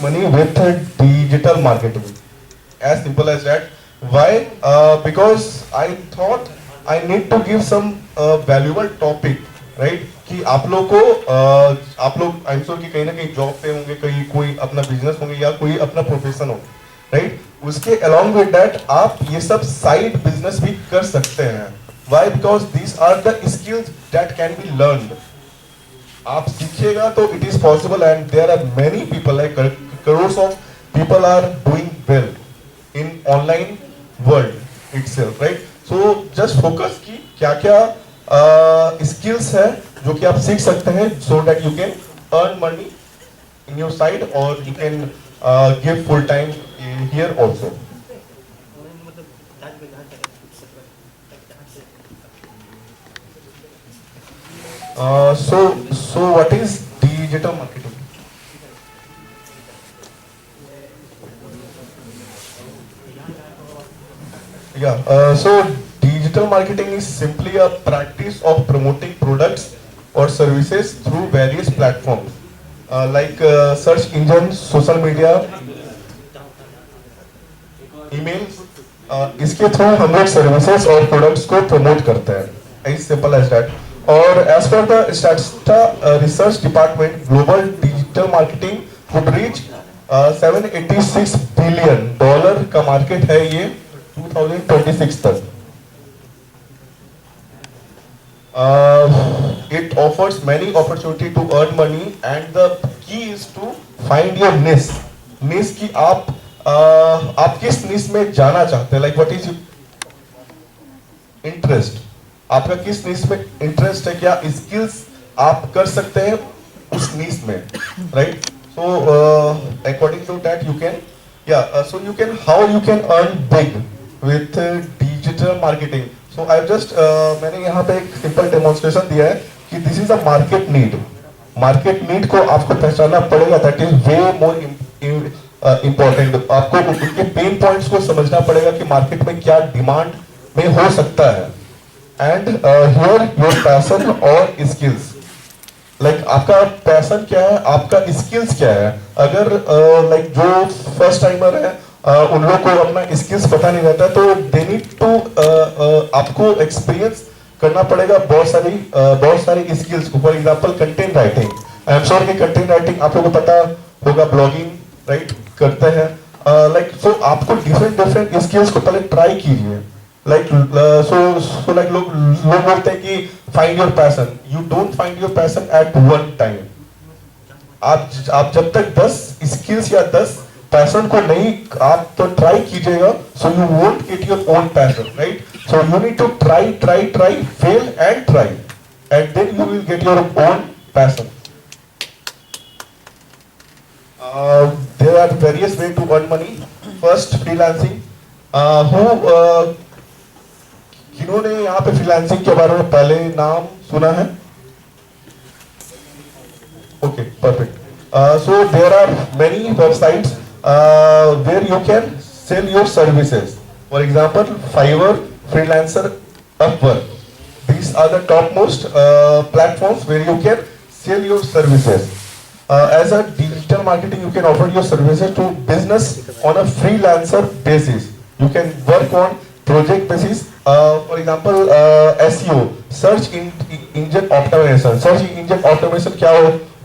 money with digital marketing. As simple as that. Why? Because I thought I need to give some valuable topic, right? कि आप लोग को आप लोग आई am sure कि कहीं ना कहीं जॉब पे होंगे, कहीं कोई अपना बिजनेस होंगे या कोई अपना प्रोफेशन हो, राइट? उसके along with that आप ये सब साइड बिजनेस भी कर सकते हैं. Why? Because these are the skills that can be learned. आप सीखिएगा तो it is possible and there are many people like crores of people are doing well in online world itself, right? So just focus कि क्या-क्या skills है जो कि आप सीख सकते हैं so that you can earn money in your side or you can give full time here also. So what is digital marketing? So digital marketing is simply a practice of promoting products or services through various platforms like search engines, social media, emails. इसके through हम लोग services और products को promote करते हैं. As simple as that. और as per the Statista research department, global digital marketing would reach $786 billion का market है ये 2026 तक. It offers many opportunity to earn money and the key is to find your niche. Niche की आप किस niche में जाना चाहते हैं? Like what is your interest? आपका किस niche में interest है? क्या skills आप कर सकते हैं उस niche में, right? So according to that you can, so you can, how you can earn big with digital marketing. So I just मैंने यहाँ पे एक simple demonstration दिया है कि this is a market need. Market need को आपको पहचानना पड़ेगा. That is way more important. आपको उनके pain points को समझना पड़ेगा कि market में क्या demand में हो सकता है. And here your passion और skills. Like आपका पैसन क्या है, आपका स्किल्स क्या है. अगर like जो फर्स्ट टाइमर है उन लोगों को अपना स्किल्स पता नहीं रहता तो दे नीड टू आपको एक्सपीरियंस करना पड़ेगा बहुत सारी स्किल्स को. For example content writing. I am sure कि कंटेंट राइटिंग आप लोगों को पता होगा, ब्लॉगिंग राइट करते हैं. लाइक सो आपको डिफरेंट स्किल्स को पहले ट्राई कीजिए. लाइक सो लाइक लोग बोलते हैं कि find your passion. You don't find your passion at one time. आप जब तक 10 स्किल्स या 10 पैशन को नहीं आप तो ट्राई कीजिएगा, so you won't get your own passion, right? So you need to try fail and try and then you will get your own passion. There are various way to earn money. First freelancing. किन्होंने यहाँ पे freelancing के बारे में पहले नाम सुना है? Okay, perfect. So there are many websites where you can sell your services. For example, Fiverr, Freelancer, Upwork. These are the topmost platforms where you can sell your services. As a digital marketing, you can offer your services to business on a freelancer basis. You can work on project basis. For example, SEO, search engine optimization. Search engine optimization क्या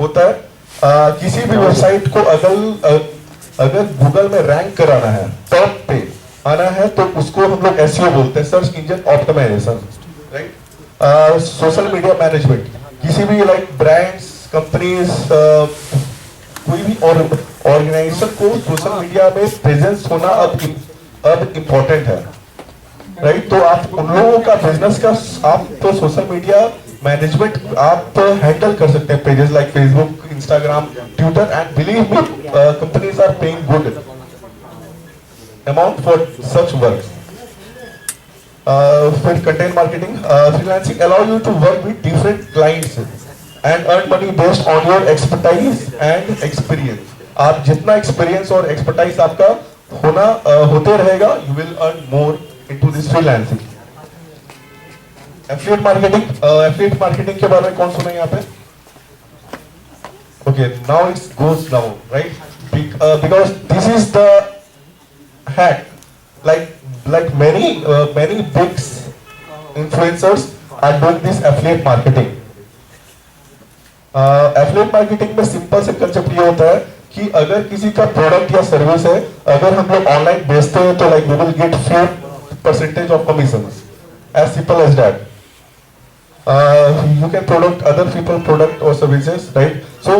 होता है? किसी भी website को अगर Google में rank कराना है, टॉप पे आना है, तो उसको हम लोग एसईओ बोलते हैं, search engine optimisation, right? Social media management. किसी भी लाइक ब्रांड्स, कंपनीज, कोई भी ऑर्गेनाइजेशन को सोशल मीडिया में प्रेजेंस होना अब इम्पोर्टेंट है, राइट? तो आप उन लोगों का बिजनेस का आप तो सोशल मीडिया मैनेजमेंट आप हैंडल कर सकते हैं. Pages like Facebook, Instagram, Twitter and believe me companies are paying good amount for such work. फिर content marketing. Freelancing allow you to work with different clients and earn money based on your expertise and experience. आप जितना experience और expertise आपका होते रहेगा, you will earn more into this freelancing. Affiliate marketing. Affiliate marketing के बारे में कौन सुना है यहाँ पे? Okay, now it's goes down, right? because this is the hack. Like many big influencers are doing this affiliate marketing. Affiliate marketing में simple से कंसेप्ट ये होता है कि अगर किसी का प्रोडक्ट या सर्विस है, अगर हम लोग ऑनलाइन बेचते हैं तो like we will get few percentage of commissions, as simple as that. You can product other people product or services, right? So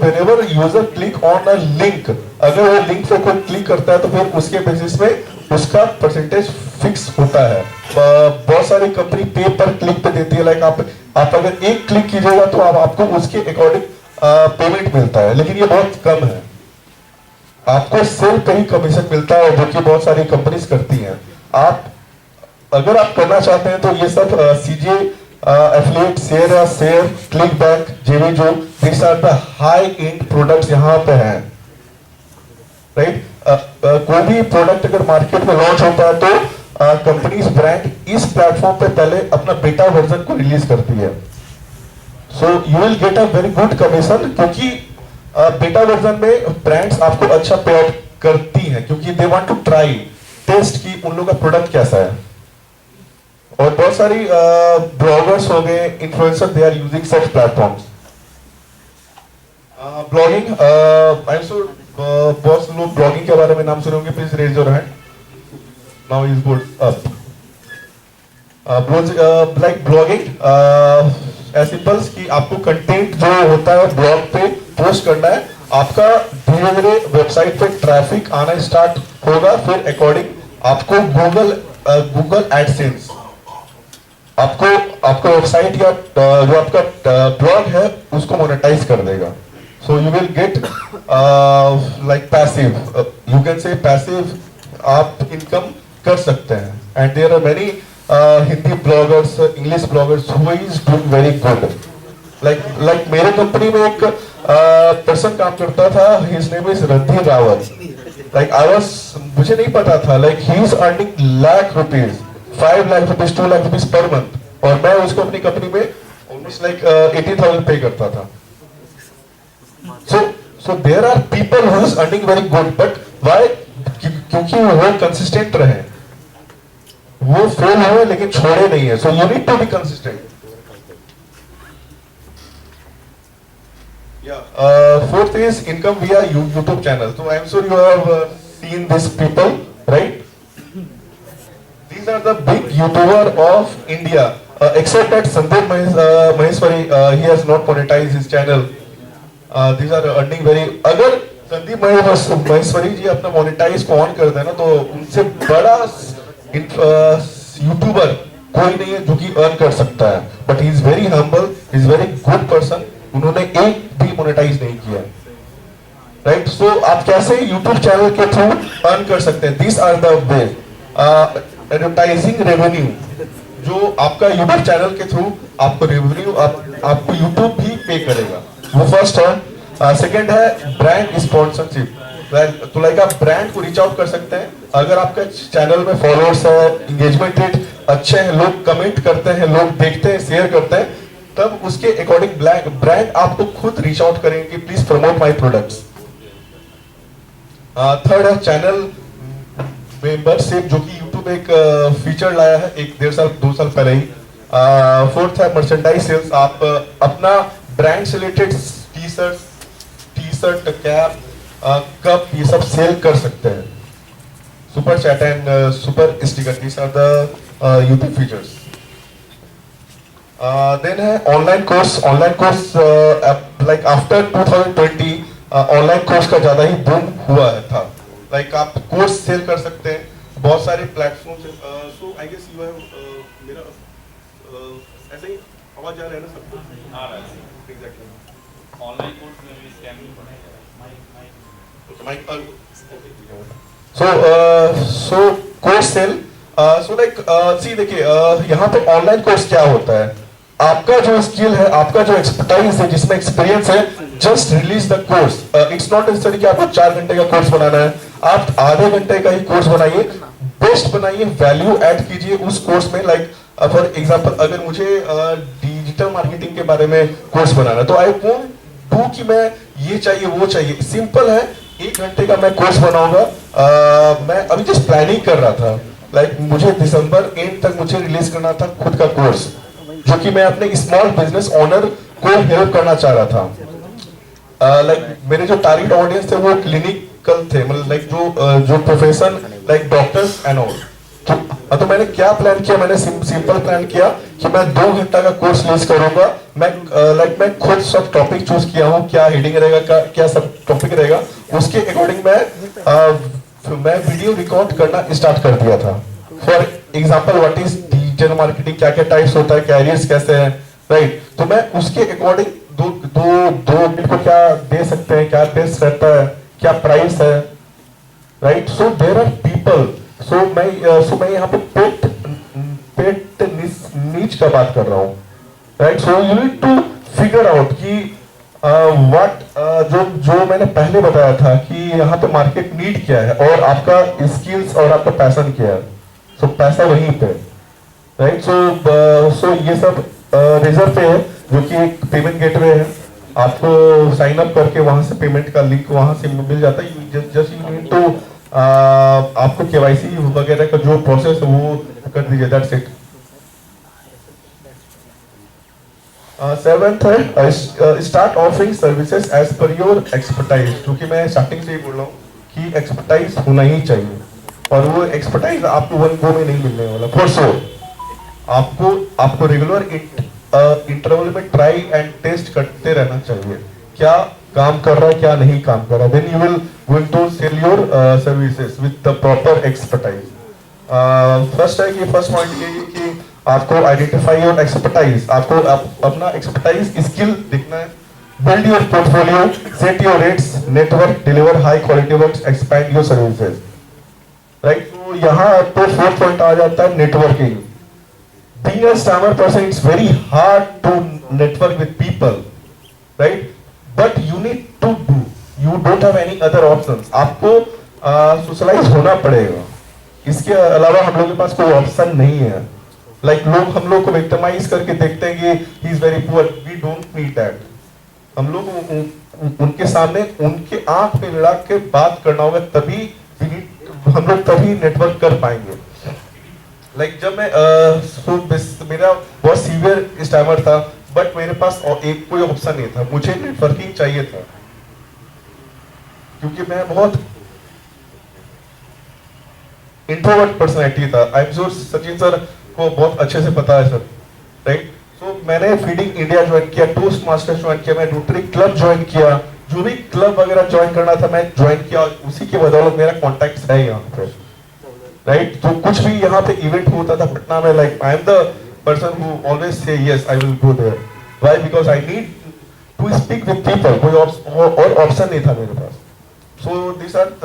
whenever user click on a link, अगर वो लिंक पे कोई क्लिक करता है तो फिर उसके बेसिस में उसका परसेंटेज फिक्स होता है. बहुत सारी कंपनी पे पर क्लिक पे देती है, लाइक आप अगर एक क्लिक कीजिएगा तो आपको उसके अकॉर्डिंग पेमेंट मिलता है, लेकिन ये बहुत कम है. आपको सेल पे ही कमीशन मिलता है, जो कि बहुत सारी कंपनीज करती हैं. आप अगर आप करना चाहते हैं तो ये सब CJ affiliate, share, ClickBank, JVZoo, this are the high end products यहाँ पे हैं, राइट. कोई भी प्रोडक्ट अगर मार्केट में लॉन्च होता है तो कंपनीज ब्रांड इस प्लेटफॉर्म पे पहले अपना बेटा वर्जन को रिलीज करती है. सो you will get a very good commission, क्योंकि बेटा वर्जन में ब्रांड्स आपको अच्छा पे आउट करती हैं, क्योंकि they want to try test की उन लोगों का प्रोडक्ट कैसा है. और बहुत सारी ब्लॉगर्स हो गए, influencer, they are using such platforms. Blogging, I am sure बहुत से लोग ब्लॉगिंग के बारे में नाम सुने होंगे. Please raise your hand. Now is good up. Like blogging as simple कि आपको कंटेंट जो होता है ब्लॉग पे पोस्ट करना है. आपका धीरे धीरे वेबसाइट पे ट्रैफिक आना स्टार्ट होगा, फिर अकॉर्डिंग आपको गूगल एडसेंस आपको वेबसाइट या जो आपका ब्लॉग है उसको मोनेटाइज कर देगा. So you will get like passive, you can say passive आप इनकम कर सकते हैं. And there are many Hindi bloggers, English bloggers who is doing very good. Like मेरे कंपनी में एक पर्सन काम करता था, his name is Randhir Rawat. Like मुझे नहीं पता था, like he is earning lakh rupees, 5 lakh rupees, 2 lakh rupees per month, और मैं उसको अपनी कंपनी में ऑलमोस्ट लाइक 80,000 पे करता था. So there are people who is earning very good, but why? क्योंकि वो कंसिस्टेंट रहे, वो फेल हुए लेकिन छोड़े नहीं है. So you need to be consistent. Yeah. Fourth is income via YouTube channel. So I am sure you have seen these people, right? These are the big YouTuber of India, except that Sandeep Maheshwari, he has not monetized his channel. These are earning very. अगर संदीप महेश्वरी जी अपना monetise को on कर देना तो उनसे बड़ा YouTuber कोई नहीं है जो कि अर्न कर सकता है. But he is very humble, is very good person. उन्होंने एक भी मोनेटाइज नहीं किया, राइट. सो आप कैसे यूट्यूब चैनल के थ्रू अर्न कर सकते हैं? This are the way. Advertising revenue, जो आपका यूट्यूब चैनल के थ्रू आपको रेवेन्यू आपको यूट्यूब भी पे करेगा, वो फर्स्ट है. सेकंड है ब्रांड स्पॉन्सरशिप. तो लाइक आप ब्रांड को रीच आउट कर सकते हैं. अगर आपका चैनल में फॉलोअर्स है, एंगेजमेंट रेट अच्छे हैं, लोग कमेंट करते हैं, लोग देखते हैं, शेयर करते हैं, तब उसके अकॉर्डिंग ब्रांड आपको खुद रीच आउट करेंगे, please promote my products. Third है चैनल मेंबरशिप, जो कि यूट्यूब एक फीचर लाया है 1-1.5 साल 2 साल पहले ही. फोर्थ है मर्चेंडाइज सेल्स. आप अपना ब्रांड से रिलेटेड टी-शर्ट, कैप, कप, ये सब सेल कर सकते हैं. Super chat and super sticker, these are the YouTube features. Then है online course. Like after 2020 online course का ज्यादा ही बूम हुआ था. लाइक आप कोर्स सेल कर सकते हैं, बहुत सारे platform. So I guess you have मेरा ऐसे ही आवाज आ रहा है ना सबको? आ रहा है एग्जैक्टली. ऑनलाइन कोर्स में भी स्कैम नहीं पड़ेगा. So course sell. So like see देखिए, यहाँ पे ऑनलाइन कोर्स क्या होता है? आपका जो स्किल है, आपका जो एक्सपर्टाइज है, जिसमें एक्सपीरियंस है, just release the course. It's not necessary कि आपको 4 घंटे का कोर्स बनाना है. आप आधे घंटे का ही कोर्स बनाइए, बेस्ट बनाइए, वैल्यू ऐड कीजिए उस कोर्स में. लाइक फॉर एग्जांपल, अगर मुझे डिजिटल मार्केटिंग के बारे में कोर्स बनाना है तो आई वोंट डू कि मैं ये चाहिए वो चाहिए. सिंपल है, 1 घंटे का मैं कोर्स बनाऊंगा। मैं अभी जस्ट प्लानिंग कर रहा था, मुझे दिसंबर एंड तक मुझे रिलीज करना था खुद का कोर्स, जो कि मैं अपने स्मॉल बिजनेस ओनर को हेल्प करना चाह रहा था। मेरे जो टारगेट ऑडियंस थे वो क्लिनिकल थे, मतलब जो प्रोफेशन डॉक्टर्स एंड ऑल। तो मैंने क्या प्लान किया, मैंने सिंपल प्लान किया कि मैं 2 घंटा का कोर्स रिलीज करूंगा। मैं खुद सब टॉपिक चूज किया हूँ, क्या हेडिंग रहेगा, क्या सब टॉपिक रहेगा, उसके अकॉर्डिंग मैं वीडियो रिकॉर्ड करना स्टार्ट कर दिया था। For example what is digital marketing, क्या क्या टाइप्स होता है, कैरियर्स कैसे हैं, राइट। तो मैं उसके अकॉर्डिंग दो को क्या दे सकते हैं, क्या बेस्ट रहता है, क्या प्राइस है, right. So there are people, so मैं यहाँ पे पेट नीच का बात कर रहा हूँ, right. So you need to figure out कि जो मैंने पहले बताया था कि यहाँ पे मार्केट नीड क्या है और आपका स्किल्स और आपका पैशन क्या है। सो पैसा वहीं पे, राइट। सो ये सब रिजर्व पे है, जो कि एक पेमेंट गेटवे है। आपको साइन अप करके वहां से पेमेंट का लिंक वहां से मिल जाता है। जस्ट यू नीड टू आपको केवाईसी वगैरह का जो प्रोसेस है वो कर दीजिए, दैट्स इट। सेवेंथ है start offering services as per your expertise, क्योंकि मैं स्टार्टिंग से ही बोल रहा हूँ कि एक्सपर्टाइज होना ही चाहिए, और वो एक्सपर्टाइज आपको 1 गो में नहीं मिलने वाला, फॉर श्योर। आपको रेगुलर इंटरवल में ट्राई एंड टेस्ट करते रहना चाहिए, क्या काम कर रहा है, क्या नहीं काम कर रहा है। Then you will going to sell your services with the proper expertise. First point ये है कि आपको आइडेंटिफाई योर एक्सपर्टाइज, आपको अपना एक्सपर्टाइज स्किल दिखना है। Build your portfolio, set your rates, network, deliver high quality work, expand your services, right. तो यहाँ तो 4th पॉइंट आ जाता है networking. Being a stammer person, it's very hard to network with people, right? But you need to do. You don't have any other options. आपको socialise होना पड़ेगा, इसके अलावा हम लोग के पास कोई ऑप्शन नहीं है। हम लोग को विक्टिमाइज करके देखते हैं कि he is very poor. We don't need that. हम लोग उनके सामने उनके आंख में मिला के बात करना होगा, तभी हम लोग तभी नेटवर्क कर पाएंगे। जब मैं मेरा बहुत सीवियर स्टैमर था, बट मेरे पास एक कोई ऑप्शन नहीं था, मुझे नेटवर्किंग चाहिए था, क्योंकि मैं बहुत इंट्रोवर्ट पर्सनैलिटी था। आई एम श्योर सचिन सर को बहुत अच्छे से पता है सर, राइट। सो मैंने फीडिंग इंडिया ज्वाइन किया, टोस्ट मास्टर ज्वाइन किया, मैं रोटरी क्लब ज्वाइन किया, जो भी क्लब वगैरह ज्वाइन करना था मैं ज्वाइन किया, उसी के बदौलत मेरा कॉन्टैक्ट है यहाँ पे, राइट। तो कुछ भी यहाँ पे इवेंट होता था पटना में, I am the person who always say yes I will go there. Why? Because I need to speak with people, कोई और ऑप्शन नहीं था मेरे पास। So this are the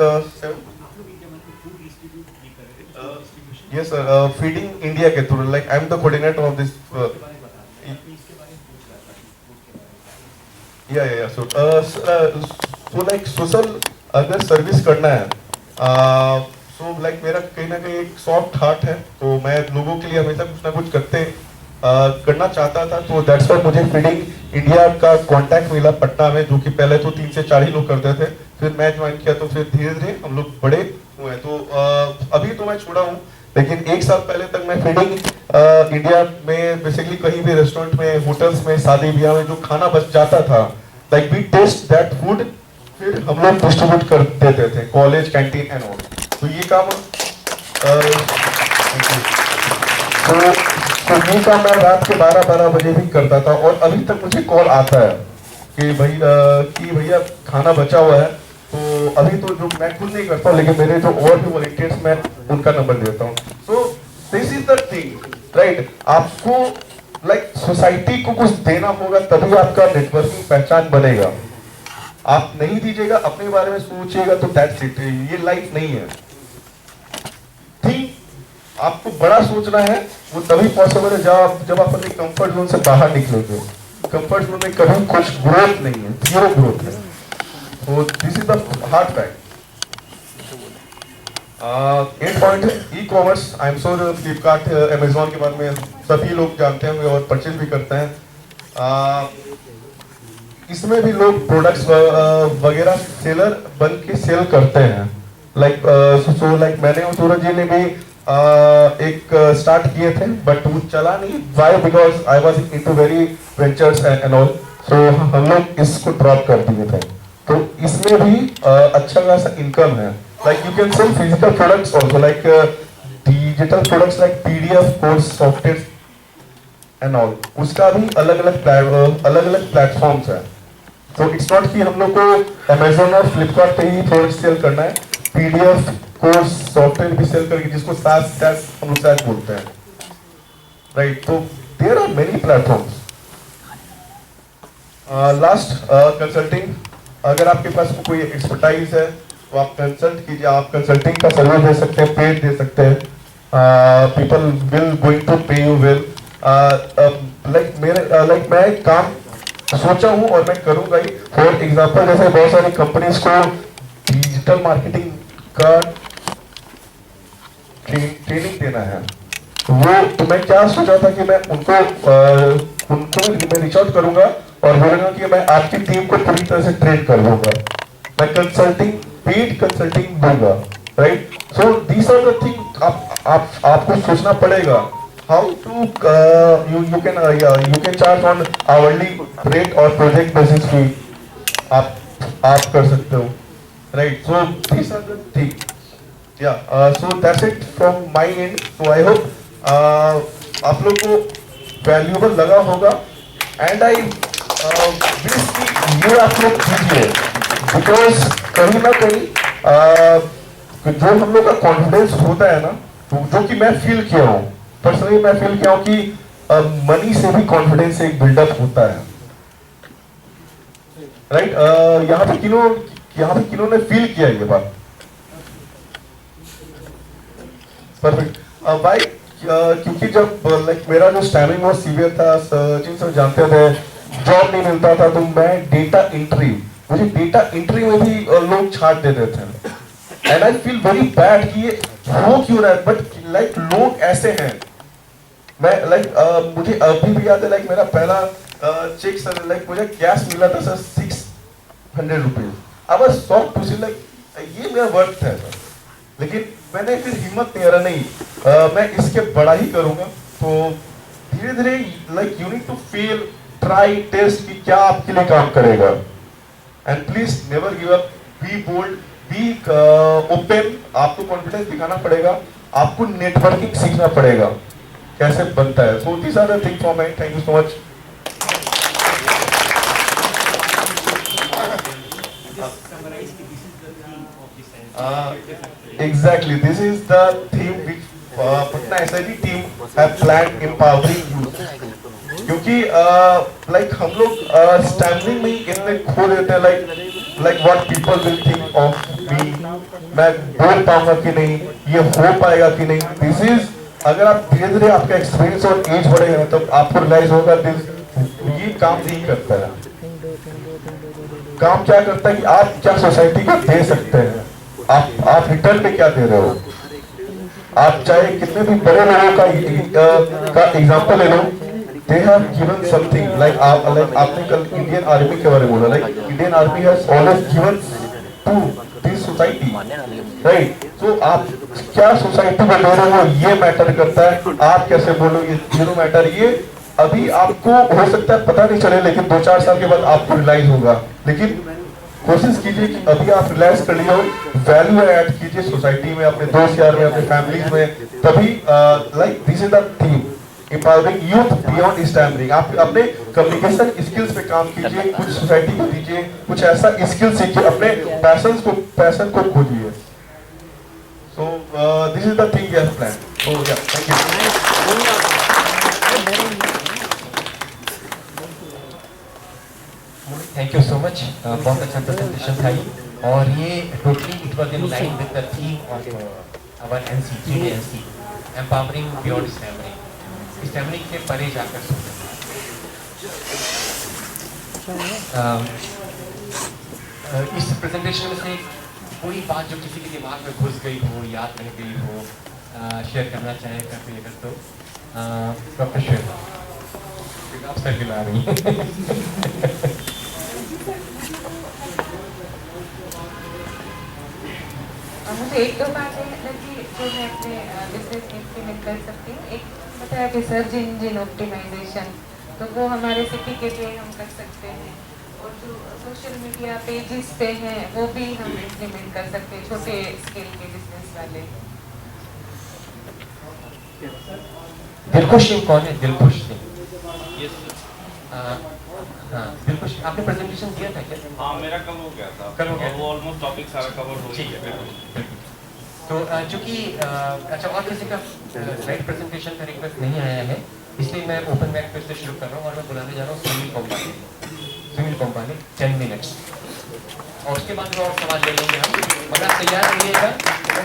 yes sir, Feeding India के through, I am the coordinator of this. Yeah so social अगर service करना है, मेरा कहीं ना कहीं एक सॉफ्ट हार्ट है, तो मैं लोगों के लिए हमेशा कुछ ना कुछ करना चाहता था। तो दैट्स व्हाई मुझे फीडिंग इंडिया का कांटेक्ट मिला पटना में, जो कि पहले तो 3 से 4 ही लोग करते थे, फिर मैं ज्वाइन किया, तो फिर धीरे धीरे हम लोग बड़े हुए। तो अभी तो मैं छोड़ा हूँ, लेकिन 1 साल पहले तक मैं फीडिंग इंडिया में बेसिकली कहीं भी रेस्टोरेंट में, होटल्स में, शादी ब्याह में जो खाना बच जाता था, वी टेस्ट दैट फूड, फिर हम लोग डिस्ट्रीब्यूट कर देते थे, कॉलेज कैंटीन एंड ऑल। तो ये काम ये काम मैं रात के 12 बजे भी करता था, और अभी तक मुझे कॉल आता है कि भैया खाना बचा हुआ है। तो अभी तो जो मैं खुद नहीं करता हूँ, लेकिन मेरे जो और भी वॉलंटियर्स मैं उनका नंबर देता हूँ। सो this is the thing, right. आपको सोसाइटी को कुछ देना होगा, तभी आपका नेटवर्किंग पहचान बनेगा। आप नहीं दीजिएगा, अपने बारे में सोचिएगा, तो दैट्स इट, ये लाइफ नहीं है। आपको बड़ा सोचना है, वो तभी पॉसिबल है जब आप अपने कंफर्ट जोन से बाहर निकलोगे। कंफर्ट जोन में कभी कुछ ग्रोथ नहीं है, 0 ग्रोथ है। तो this is the hard fact. 8 point है e commerce. I am sure Flipkart, Amazon के बारे में सभी लोग जानते होंगे और परचेज भी करते हैं। इसमें भी लोग प्रोडक्ट्स वगैरह सेलर बन के सेल करते हैं। लाइक सो लाइक मैंने और सूरज जी ने भी एक स्टार्ट किए थे, बट वो चला नहीं। Why? Because I was into very ventures and all, so हम लोग इसको ड्रॉप कर दिए थे। तो इसमें भी अच्छा खासा इनकम है। Like you can sell physical products also, like digital products like PDF, course, software and all. उसका भी अलग अलग प्लेटफॉर्म्स है। तो इट्स नॉट कि हम लोग को अमेजोन और फ्लिपकार्ट पे ही प्रोडक्ट सेल करना है। पीडीएफ, कोर्स, सॉफ्टवेयर भी सेल करके, जिसको सास हम लोग सास बोलते हैं, राइट? तो there are many platforms. Last, consulting. अगर आपके पास कोई एक्सपर्टाइज है तो आप कंसल्ट कीजिए। आप कंसल्टिंग का सर्विस दे सकते हैं, पेड दे सकते हैं। पीपल विल गोइंग टू पे यू वेल। लाइक मैं एक काम सोचा हूँ और मैं करूंगा ही। फॉर एग्जांपल, जैसे बहुत सारी कंपनीज को डिजिटल मार्केटिंग का ट्रेनिंग देना है, वो तो मैं क्या सोचा था कि मैं उनको मैं रीच आउट करूंगा और बोलूंगा कि मैं आपकी टीम को पूरी तरह से ट्रेन कर लूंगा। मैं कंसल्टिंग, पेड कंसल्टिंग दूंगा, right? So these are the thing आपको सोचना पड़ेगा। How to you can charge on hourly rate और project basis भी आप कर सकते हो, right? So these are the things. Yeah, so that's it from my end. So I hope आप लोग को valuable लगा होगा, and I wish कि ये आप लोग कीजिए, because कहीं ना कहीं जो हम लोग का कॉन्फिडेंस होता है ना, जो कि मैं फील किया हूँ, पर्सनली मैं फील किया हूँ कि मनी से भी कॉन्फिडेंस एक बिल्डअप होता है, राइट? यहाँ पे किन्हों ने फील किया ये बात? परफेक्ट। भाई, क्योंकि जब लाइक मेरा जो स्टैमिंग बहुत सीवियर था, सचिन सर जानते थे, जॉब नहीं मिलता था, तो मैं मुझे डेटा एंट्री में भी लोग छाट देते थे, and I feel very bad कि ये हो क्यों रहा है। बट लाइक लोग ऐसे हैं। मैं मुझे अभी भी याद है, लाइक मेरा पहला चेक सर, लाइक मुझे कैश मिला था sir 600 rupees. I was shocked to see like ये मेरा वर्थ है सर। लेकिन मैंने फिर हिम्मत नहीं हारा, नहीं मैं इसके बड़ा ही करूंगा। तो धीरे धीरे like you need to fail, try, test कि क्या आपके लिए काम करेगा। And please never give up, be bold, be open. आपको कॉन्फिडेंस दिखाना पड़ेगा, आपको नेटवर्किंग सीखना पड़ेगा कैसे बनता है। So this are the thing for my. Thank you so much. Exactly, this is the theme which Patna SIT team have planned, empowering youth. क्योंकि लाइक हम लोग स्टैंडिंग में इतने खो देते हैं, like what people will think of me, मैं बोल पाऊंगा कि नहीं, ये हो पाएगा कि नहीं। दिस इज, अगर आप धीरे धीरे आपका एक्सपीरियंस और एज बढ़ेगा तो आपको रियलाइज होगा ये काम नहीं करता है। काम क्या करता है कि आप क्या सोसाइटी को दे सकते हैं, आप रिटर्न में क्या दे रहे हो। आप चाहे कितने भी बड़े लोगों का एग्जांपल ले लो, they have given something, like आपने कल इंडियन आर्मी के बारे में बोला, like Indian army has always given to this society, right? So आप क्या सोसाइटी में दे रहे हो ये मैटर करता है। आप कैसे बोलोगे जीरो मैटर। ये अभी आपको हो सकता है पता नहीं चले, लेकिन 2-4 साल के बाद आपको रियलाइज होगा। लेकिन कोशिश कीजिए कि अभी आप रियलाइज कर लिए हो, वैल्यू ऐड कीजिए सोसाइटी में, अपने दोस्त यार में, अपने फैमिलीज में। तभी like this is the theme, empowering youth beyond stammering. आप अपने कम्युनिकेशन स्किल्स पे काम कीजिए, कुछ सोसाइटी को दीजिए, कुछ ऐसा स्किल सीखिए, अपने पैशन को खोजिए। So this is the thing we have plan. So yeah thank you. Thank you so much. बहुत अच्छा प्रेजेंटेशन था ये, और ये totally it was in line with the theme of our NC, 3D NC, empowering beyond stammering, stammering के परे जाकर सोचना। इस प्रेजेंटेशन में से कोई बात जो किसी के दिमाग में घुस गई हो, याद रह गई हो, शेयर करना चाहे करते अगर तो डॉक्टर श्वेता, आप सर गिला रही हैं। मुझे एक दो बातें लगी जो मैं अपने बिजनेस में इम्प्लीमेंट कर सकती हूँ। एक बताया कि सर्च इंजन ऑप्टिमाइजेशन, तो वो हमारे सिटी के लिए हम कर सकते हैं, और जो सोशल मीडिया पेजेस पे हैं वो भी हम इम्प्लीमेंट कर सकते हैं, छोटे स्केल के बिजनेस वाले। दिलखुश सिंह कौन है? दिलखुश सिंह। हाँ, दिलखुश, आपने प्रेजेंटेशन दिया था क्या? हाँ, मेरा कल हो गया था। कल हो गया? वो ऑलमोस्ट टॉपिक सारा कवर हो ठीक गया। है। तो चूंकि अच्छा, और किसी का स्लाइड प्रेजेंटेशन का रिक्वेस्ट नहीं आया है, इसलिए मैं ओपन माइक पे से शुरू कर रहा हूँ और मैं बुलाने जा रहा हूँ सुनील कोम्पानी 10 मिनट्स, और उसके बाद और सवाल ले लेंगे हम। मतलब आप तैयार रहिएगा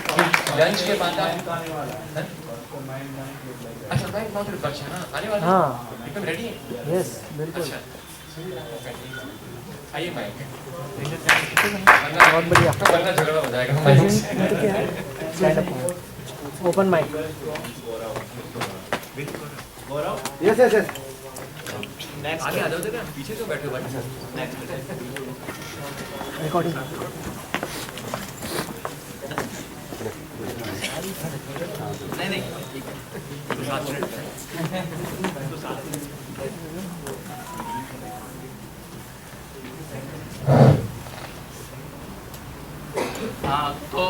कि लंच के बाद आप अच्छा माइक बहुत अच्छा, हाँ आने वाला, हाँ एकदम रेडी है। यस बिल्कुल। अच्छा आइए माइक, बहुत बढ़िया। वरना झगड़ा हो जाएगा माइक से। Stand up open mic. Yes yes yes. आगे आ जाओ, जरा पीछे क्यों बैठे हो भाई? रिकॉर्डिंग। नहीं तो 7 मिनट। हाँ, तो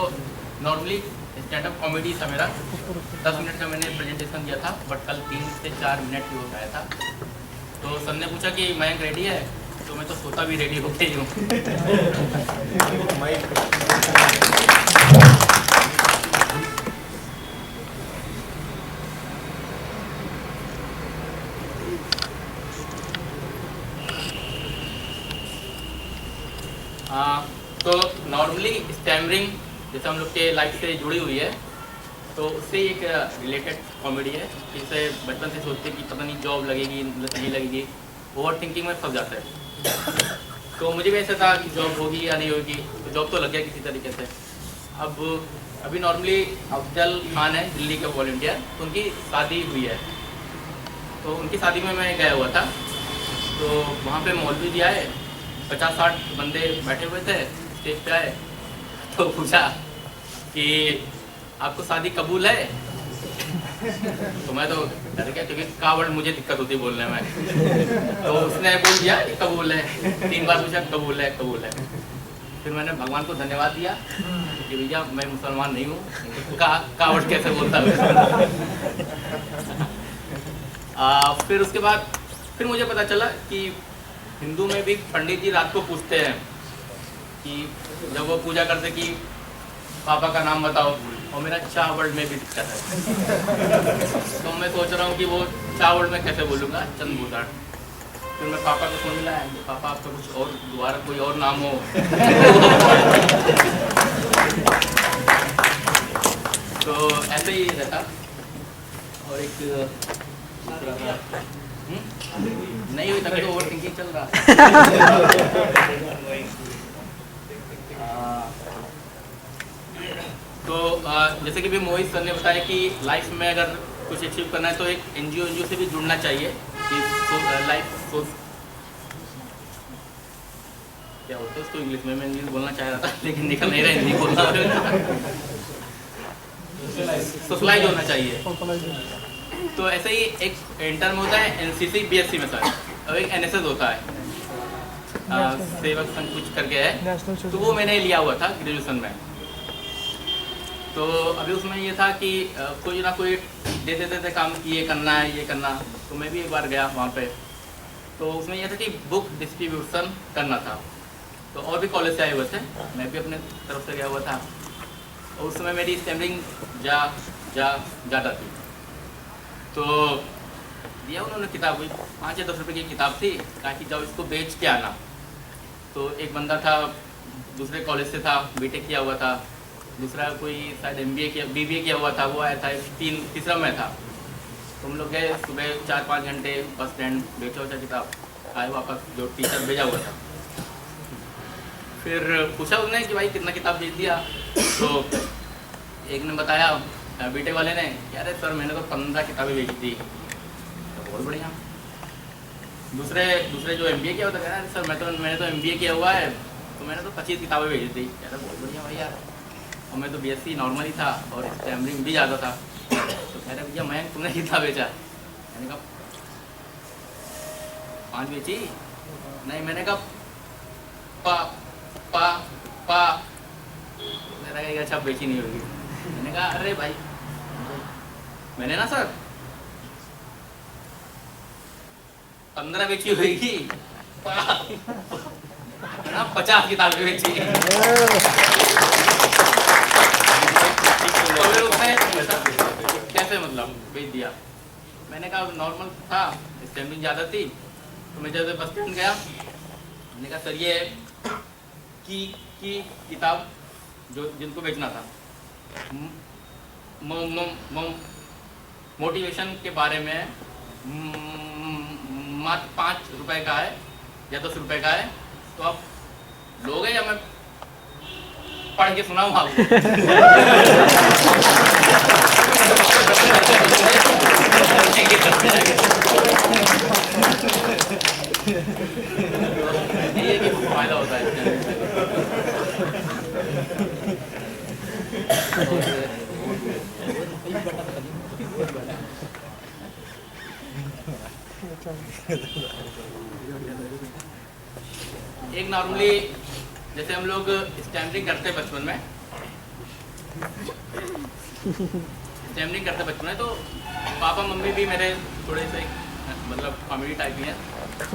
नॉर्मली स्टैंड अप कॉमेडी था मेरा, 10 मिनट का मैंने प्रेजेंटेशन दिया था, बट कल 3 से 4 मिनट ही हो गया था। तो सर ने पूछा कि मयंक रेडी है, तो मैं तो सोता भी रेडी होके ही हूँ। तो नॉर्मली स्टैमरिंग जैसे हम लोग के लाइफ से जुड़ी हुई है, तो उससे एक रिलेटेड कॉमेडी है। जिससे बचपन से सोचते कि पता नहीं जॉब लगेगी नहीं लगेगी, ओवर थिंकिंग में फंस जाता है। तो मुझे भी ऐसा था कि जॉब होगी या नहीं होगी, तो जॉब तो लग गया किसी तरीके से। अब अभी नॉर्मली अफजल खान है दिल्ली के वॉलंटियर, तो उनकी शादी हुई है, तो उनकी शादी में मैं गया हुआ था। तो वहाँ पे मौलवी जी आए, 50-60 बंदे बैठे हुए थे, स्टेज पे आए तो पूछा कि आपको शादी कबूल है? तो मैं तो डर गया, क्योंकि कावड़ मुझे दिक्कत होती बोलने में। तो उसने बोल दिया कि कबूल है, 3 बार पूछा कबूल है कबूल है। फिर मैंने भगवान को धन्यवाद दिया कि भैया मैं मुसलमान नहीं हूँ, कावड़ कैसे बोलता है। फिर उसके बाद फिर मुझे पता चला कि हिंदू में भी पंडित जी रात को पूछते हैं कि जब वो पूजा करते कि पापा का नाम बताओ, और मेरा चा वर्ड में भी दिक्कत है। तो मैं सोच रहा हूँ कि वो चा वर्ड में कैसे बोलूँगा, चंद्रभूषण। फिर मैं पापा को फोन मिलाया कि पापा आपका कुछ और दोबारा कोई और नाम हो। तो ऐसे ही रहता। और एक दूसरा था, नहीं हुई तभी तो ओवर थिंकिंग चल रहा। तो जैसे कि भी मोहित सर ने बताया कि लाइफ में अगर कुछ अचीव करना है तो एक एनजीओ से भी जुड़ना चाहिए कि लाइफ सोच क्या होता है उसको इंग्लिश में, मैं इंग्लिश बोलना चाह रहा था लेकिन निकल नहीं रहा हिंदी बोलना। सोशलाइज होना चाहिए। तो ऐसे ही एक इंटर में होता है एनसीसी बीएससी में सर, और एक एनएसएस होता है, सेवक संघ कुछ करके है, तो वो मैंने लिया हुआ था ग्रेजुएशन में। तो अभी उसमें ये था कि कोई ना कोई दे देते थे काम कि ये करना है ये करना। तो मैं भी एक बार गया वहाँ पे, तो उसमें यह था कि बुक डिस्ट्रीब्यूशन करना था। तो और भी कॉलेज से आए हुए थे, मैं भी अपने तरफ से गया हुआ था। और उस समय मेरी स्टैमरिंग ज़्यादा थी। तो दिया उन्होंने किताब, हुई 5 या 10 रुपये की किताब थी, कहा कि जाओ इसको बेच के आना। तो एक बंदा था दूसरे कॉलेज से था, बीटेक किया हुआ था, दूसरा कोई शायद एमबीए किया बीबीए किया हुआ था, वो आया था, तीसरा मैं था। तो हम लोग गए सुबह 4-5 घंटे बस स्टैंड, बेचा उचा किताब, आए वापस जो टीचर भेजा हुआ था। फिर पूछा उसने कि भाई कितना किताब बेच दिया? तो एक ने बताया बीटेक वाले ने, यार सर मैंने तो 15 किताबें बेच दी। तो बहुत बढ़िया। दूसरे जो MBA किया हुआ था, कह रहा सर मैंने तो MBA किया हुआ है, तो मैंने तो 25 किताबें भेजी थी। कह रहा बहुत बढ़िया भाई यार, और मैं तो BSc नॉर्मल ही था और स्टैमरिंग भी ज़्यादा था। तो कह रहा भैया मैं तुमने कितना बेचा? मैंने कहा 5 बेची। नहीं, मैंने कहा पा पा पा। मेरा कहा अच्छा बेची नहीं होगी। मैंने कहा अरे भाई मैंने ना सर 15 बेची होगी, 50 किताबें बेची। तो फिर उसने कैसे मतलब बेच दिया? मैंने कहा नॉर्मल था, स्टैम्पिंग ज़्यादा थी, तो मैं जैसे बस स्टैंड गया, मैंने कहा सर ये की किताब जो जिनको बेचना था, मोटिवेशन के बारे में मात्र 5 रुपए का है या 10 रुपए का है, तो आप लोगे या मैं पढ़ के सुनाऊँ आपको? ये कि फायदा होता है। एक नॉर्मली जैसे हम लोग स्टैम्पिंग करते बचपन में, तो पापा मम्मी भी मेरे थोड़े से मतलब कॉमेडी टाइप ही हैं।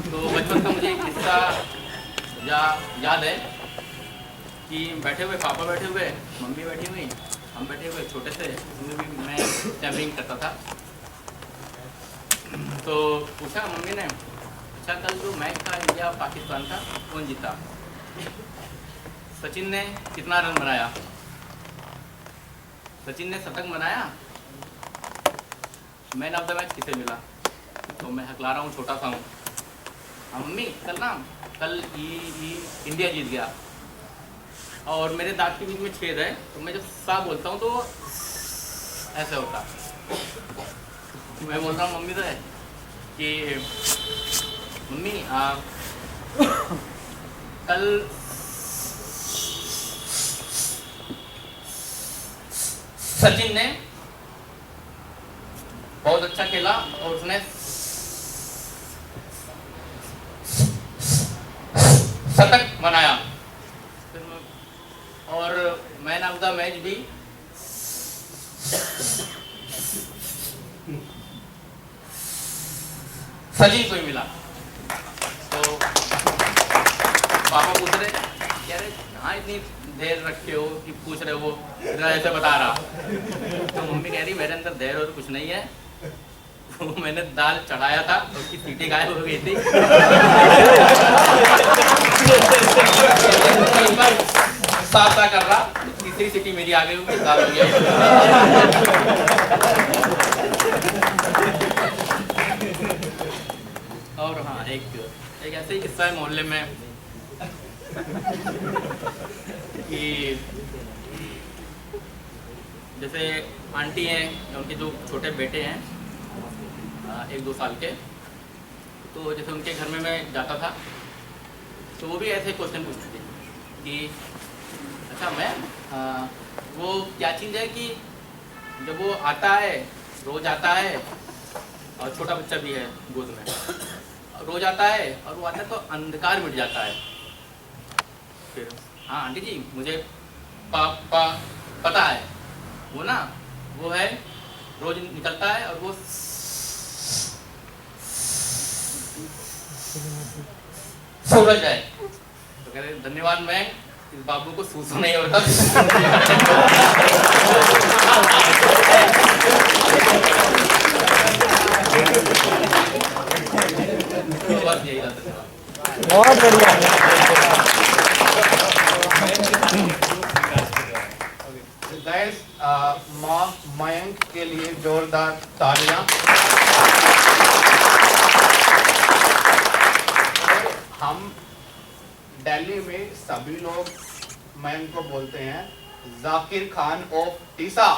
तो बचपन का मुझे एक किस्सा याद है कि पापा बैठे हुए, मम्मी बैठी हुई, हम बैठे हुए छोटे से, उसमें भी मैं स्टैम्पिंग करता था। तो पूछा मम्मी ने, अच्छा कल जो मैच था इंडिया पाकिस्तान का, कौन जीता? सचिन ने कितना रन बनाया? सचिन ने शतक बनाया। मैन ऑफ द मैच किसे मिला? तो मैं हकला रहा हूँ, छोटा सा हूँ। हाँ मम्मी कल इंडिया जीत गया, और मेरे दांत के बीच में छेद है, तो मैं जब सा बोलता हूँ तो ऐसे होता। मैं बोल रहा हूँ मम्मी से कि मम्मी कल सचिन ने बहुत अच्छा खेला और उसने शतक बनाया, और मैन ऑफ द मैच भी सचिन को ही मिला। तो पापा पूछ रहे, कह रहे कहाँ इतनी देर रखे हो कि पूछ रहे हो, इतना ऐसे बता रहा। तो मम्मी कह रही मेरे अंदर देर और कुछ नहीं है, तो मैंने दाल चढ़ाया था, उसकी सीटी गायब हो गई थी। साफ कर रहा, तीसरी सीटी मेरी आ गई होगी, दाल हो गया। और हाँ, एक ऐसे ही किस्सा है मोहल्ले में कि जैसे आंटी हैं, उनके जो छोटे बेटे हैं 1-2 साल के, तो जैसे उनके घर में मैं जाता था, तो वो भी ऐसे क्वेश्चन पूछती थी कि अच्छा मैम वो क्या चीज़ है कि जब वो आता है, रोज़ आता है, और छोटा बच्चा भी है गोद में, रोज आता है और वो आता है तो अंधकार मिट जाता है। फिर हाँ आंटी जी मुझे पता है, वो ना वो है रोज निकलता है और वो सूरज है। तो कह रहे धन्यवाद मैं, इस बाबू को सूसू नहीं होता। बहुत बढ़िया। गाइस मयंक के लिए जोरदार तालियां। हम दिल्ली में सभी लोग मयंक को बोलते हैं जाकिर खान ऑफ टीसा।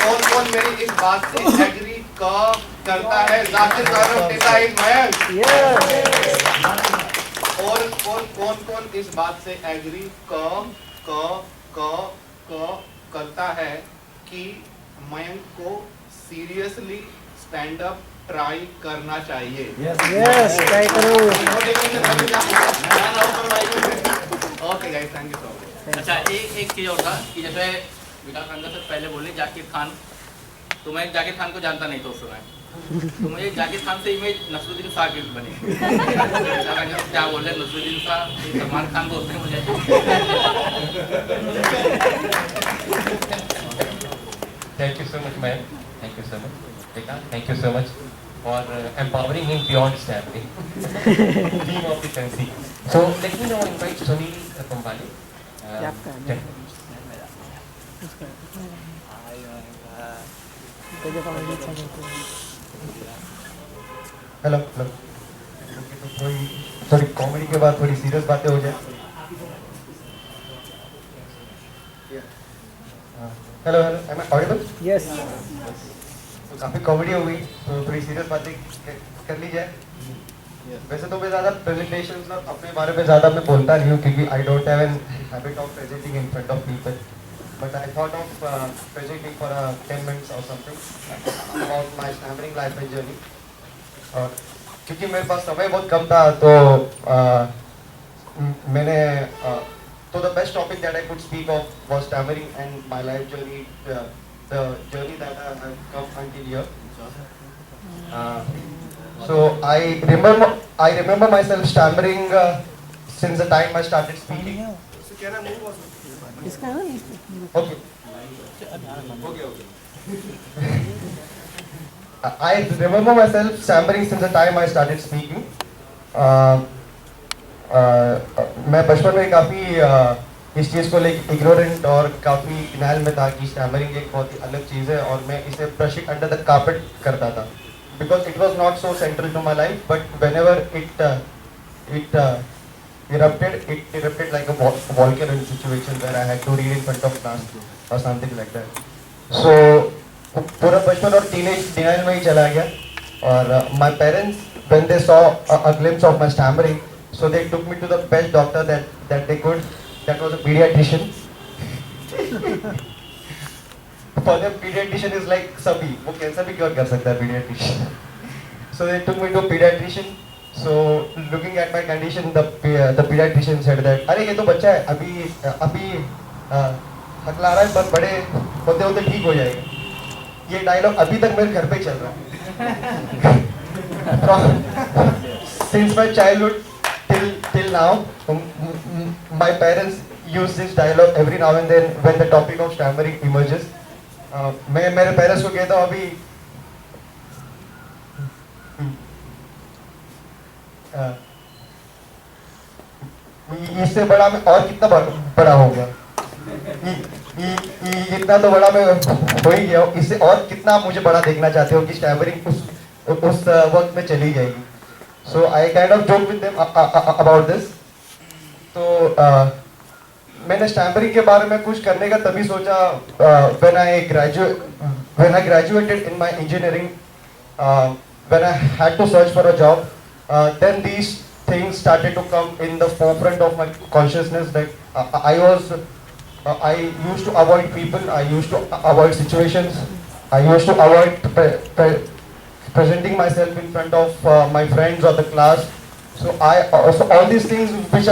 कौन मेरी इस बात से एग्री करता है? जाकिर गौरव टीता इज मयंक। और कौन इस बात से एग्री करता है कि मयंक को सीरियसली स्टैंड अप ट्राई करना चाहिए? यस ट्राई करो। Okay guys, thank you so much. अच्छा, एक चीज़ और था कि जैसे विकास अंदर से पहले बोले जाकिर खान, तो मैं जाकिर खान को जानता नहीं तो उस समय, तो मुझे जाकिर खान से इमेज नसरुद्दीन शाह की बनी। क्या बोल रहे नसरुद्दीन शाह, सलमान खान बोलते हैं मुझे। Thank you so much, man. Thank you so much. Vika, thank you so much for empowering him beyond stammering. Team of the Sensi. So let me now invite Sunil Pambali. Hello hello. थोड़ी comedy के बाद थोड़ी serious बातें हो जाए। Hello hello, am I audible? Yes. तो काफ़ी comedy हो गई, तो थोड़ी सीरियस बातें कर ली जाए। वैसे तो मैं ज़्यादा प्रेजेंटेशन अपने बारे में ज़्यादा मैं बोलता नहीं हूँ, क्योंकि I don't have an habit of presenting in front of people, but I thought of presenting for 10 minutes और something about my stammering life and journey. और क्योंकि मेरे पास समय बहुत कम था, तो मैंने so the best topic that I could speak of was stammering and my life journey, the journey that I have come until here. So I remember myself stammering since the time I started speaking. इसका है ना? Okay. I remember myself stammering since the time I started speaking. मैं बचपन में काफ़ी इस चीज़ को लेकर इग्नोरेंट और काफ़ी इनाल में था कि स्टैमरिंग एक बहुत ही अलग चीज़ है, और मैं इसे ब्रशिंग अंडर द कार्पेट करता था, because it was not so central to my life, but whenever it erupted like a volcano situation where I had to read in front of class or something like that. So पूरा बचपन और teenage denial में ही चला गया, और my parents when they saw a glimpse of my stammering, so they took me to the best doctor that they could. That was a pediatrician. For them pediatrician is like सभी, वो cancer भी cure कर सकता है pediatrician. So they took me to a pediatrician. So looking at my condition, the pediatrician said that अरे ये तो बच्चा है, अभी हकला रहा है, पर बड़े होते होते ठीक हो जाएगा। ये डायलॉग अभी तक मेरे घर पे चल रहा है। Since my childhood till now, my parents use this dialogue every now and then when the topic of stammering emerges. मैं मेरे पेरेंट्स को कहता हूँ अभी इससे बड़ा मैं और कितना बड़ा हो गया, इतना तो बड़ा मैं हो ही गया, इससे और कितना आप मुझे बड़ा देखना चाहते हो कि स्टैमरिंग उस वक्त में चली जाएगी। So I kind of joked with them about this. तो मैंने स्टैमरिंग के बारे में कुछ करने का तभी सोचा when I graduated in my engineering, when I had to search for a job, then these things started to come in the forefront of my consciousness, that I used to avoid people, I used to avoid situations, I used to avoid presenting myself in front of my friends or the class. So all these things which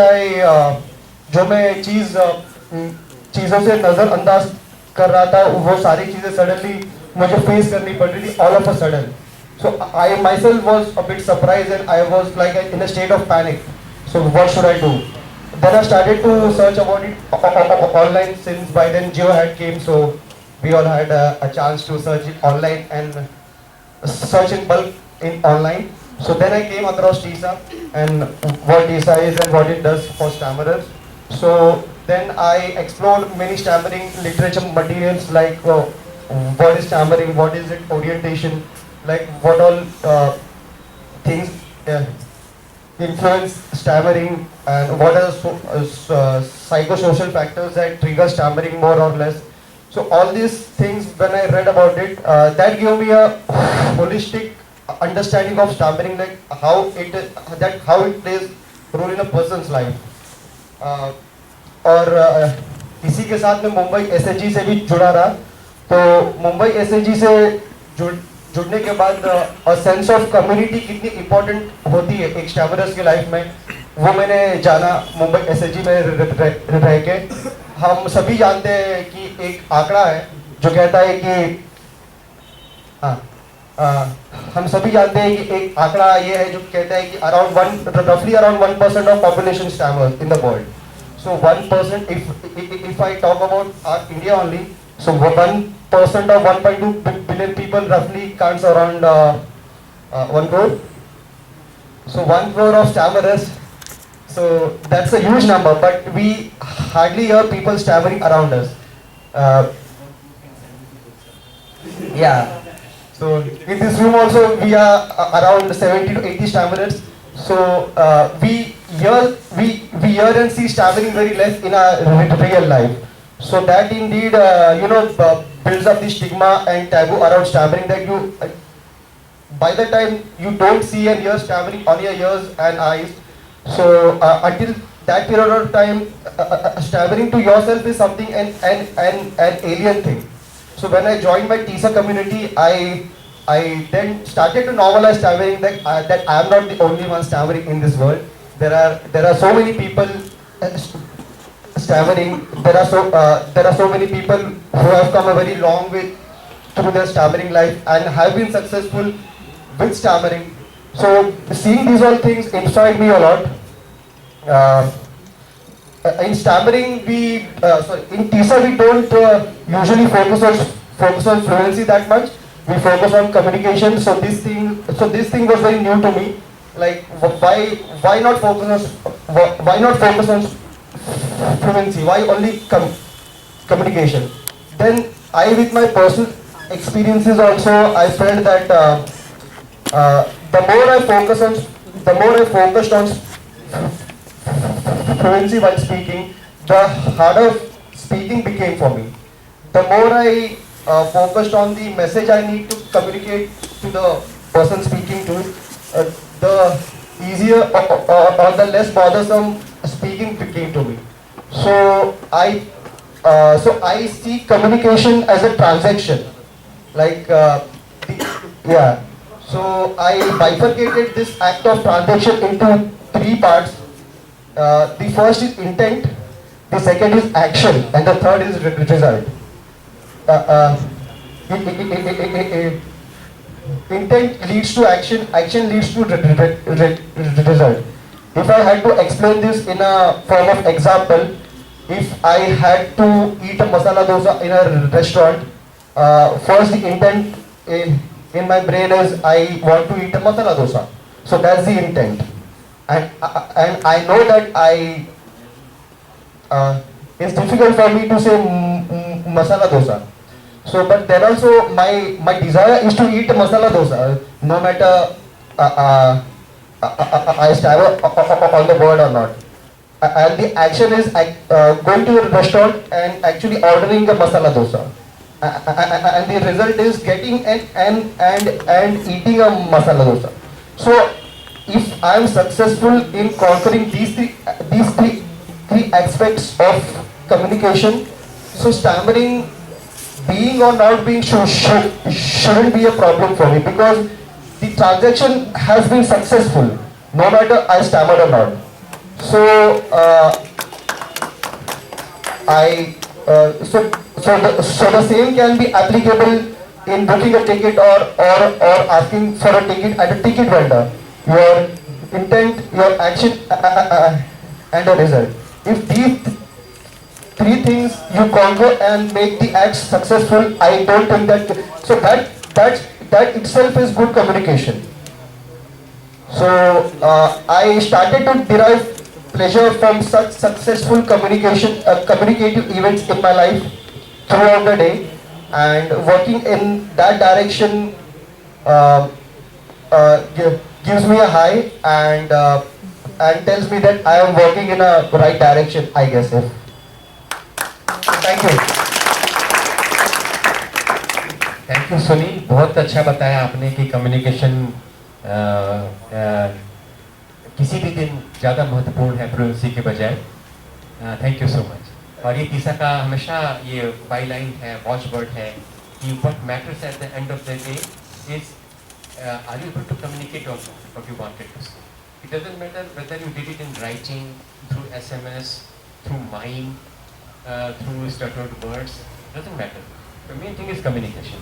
जो मैं चीज़ों से नज़रअंदाज कर रहा था, वो सारी चीज़ें सडनली मुझे फेस करनी पड़ रही थी all of a sudden. So I myself was a bit surprised and I was like in a state of panic. So what should I do? Then I started to search about it online, since by then Jio had came, so we all had a chance to search it online and search in bulk in online. So then I came across TISA and what TISA is and what it does for stammerers. So then I explored many stammering literature materials, like what is stammering, what is its orientation, like what all things influence stammering, and what are psychosocial factors that trigger stammering more or less. So all these things, when I read about it, that gave me a holistic understanding of stammering, like how it plays role in a person's life. और इसी के साथ में Mumbai SHG से भी जुड़ा रहा. तो मुंबई एसएचजी से जुड़ने के बाद सेंस ऑफ कम्युनिटी कितनी इम्पोर्टेंट होती है एक स्टैमरर्स की लाइफ में, वो मैंने जाना मुंबई एसएचजी में रह के. हम सभी जानते हैं कि एक आंकड़ा है जो कहता है कि हम सभी जानते हैं कि एक आंकड़ा ये है जो कहता है कि roughly around 1% of population stammers in the world. So 1%, if I talk about our India only, so 1% of 1.2 billion people roughly counts around 1 crore. So 1 crore of stammerers. So that's a huge number, but we hardly hear people stammering around us. Yeah. So in this room also we are around 70 to 80 stammerers. So we hear and see stammering very less in our real life. So that indeed builds up the stigma and taboo around stammering, that you by the time you don't see and hear stammering on your ears and eyes. So until that period of time, stammering to yourself is something an alien thing. So when I joined my TISA community, I then started to normalize stammering, that I am not the only one stammering in this world. There are so many people stammering. There are so many people who have come a very long way through their stammering life and have been successful with stammering. So seeing these all things inspired me a lot. In stammering, in TISA we don't usually focus on fluency that much. We focus on communication. So this thing was very new to me. Like why not focus on fluency? Why only communication? Then with my personal experiences also, I felt that the more I focused on fluency while speaking, the harder speaking became for me. The more I focused on the message I need to communicate to the person speaking to, the easier or the less bothersome speaking became to me. So I see communication as a transaction. So I bifurcated this act of transaction into 3 parts. The first is intent, the second is action, and the third is result. Intent leads to action, action leads to result. If I had to explain this in a form of example, if I had to eat a masala dosa in a restaurant, first the intent in my brain is I want to eat a masala dosa. So that's the intent. And I know that it's difficult for me to say masala dosa. So, but then also my desire is to eat masala dosa, no matter I stammer on the word or not. And the action is going to a restaurant and actually ordering a masala dosa. And the result is getting and eating a masala dosa. So, if I am successful in conquering these three aspects of communication, so stammering, being or not being, shouldn't be a problem for me, because the transaction has been successful, no matter I stammer or not. So so the same can be applicable in booking a ticket or asking for a ticket at a ticket vendor. Your intent, your action, and a result. If these 3 things you conquer and make the act successful, I don't think that. So that itself is good communication. So I started to derive pleasure from such successful communicative events in my life throughout the day, and working in that direction gives me a high and tells me that I am working in a right direction, I guess. Thank you. Thank you Sunil, बहुत अच्छा बताया आपने कि communication किसी भी दिन ज़्यादा महत्वपूर्ण है फ्लुएंसी के बजाय। Thank you so much. और ये तीसरा का हमेशा ये बाई लाइन है, वॉचवर्ड है कि what matters at the end of the day is are you able to communicate also what you wanted to say. It doesn't matter whether you did it in writing, through SMS, through mime, through stuttered words, doesn't matter. The main thing is communication.